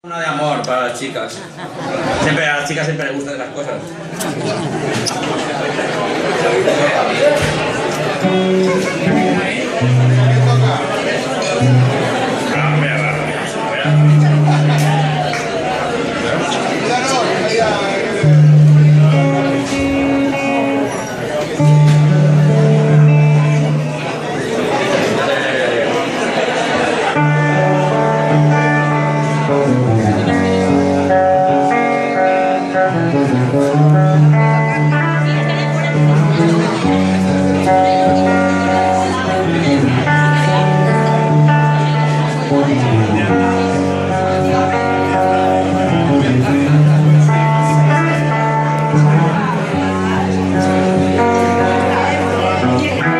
Una de amor para las chicas. Siempre, a las chicas siempre les gustan esas cosas.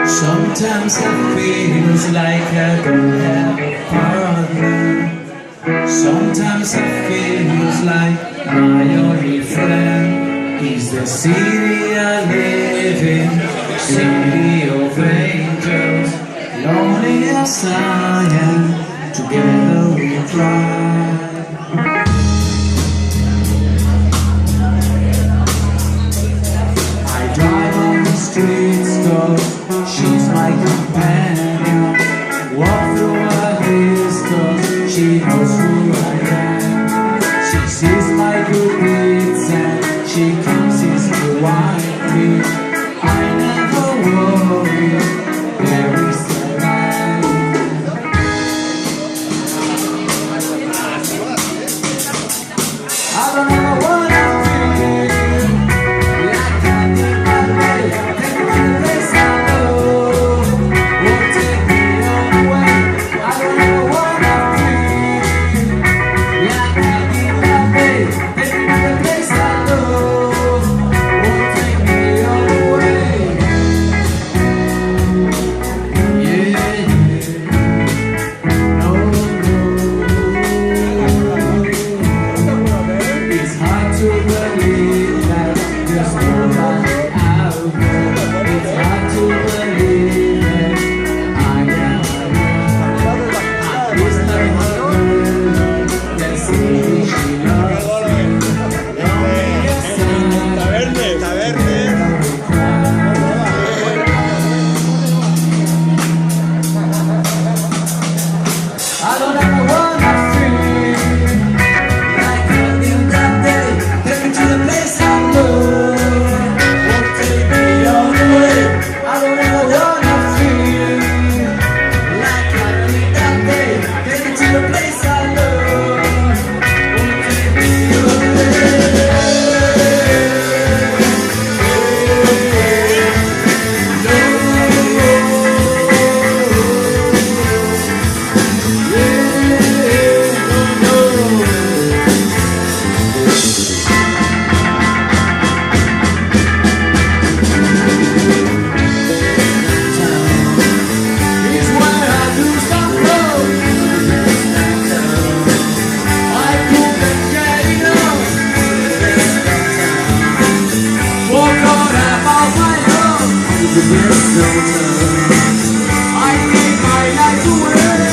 Sometimes it feels like I don't have a partner. Sometimes it feels like my only friend is the city I live in, city of angels. Lonely as I am, together we cry. I drive on the streets 'cause she's my companion. Walk through her hills 'cause she knows who I am. She sees my good deeds and she comes to wipe me. I never worry, there is a light. I don't ever wanna feel like I need my way. Take me to the place I love. Won't take me all the way. I don't ever wanna feel like I need my way. Take me to the place I love. Won't take me all the way. Yeah, no, it's hard to believe that there's nobody out there. It's hard to believe that I am alone. I kiss her girl, then see she loves me. Lonely as I don't ever wanna feel like I did that day. Take me to the place I love. Won't take me all the way. I don't ever wanna feel like I did that day. Take me to the place I love. Won't take me all the way. It's where I lose some love. I couldn't get enough. Walk on about my own. It's a best of I gave my life away.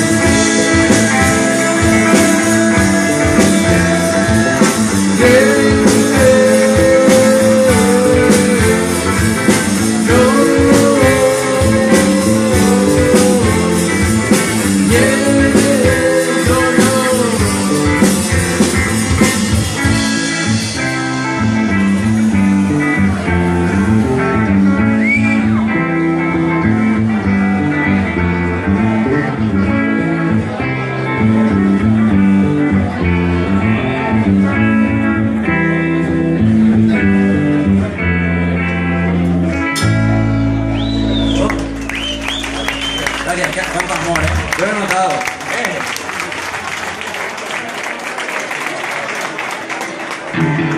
Daria, cuánto amor, Yo lo he notado.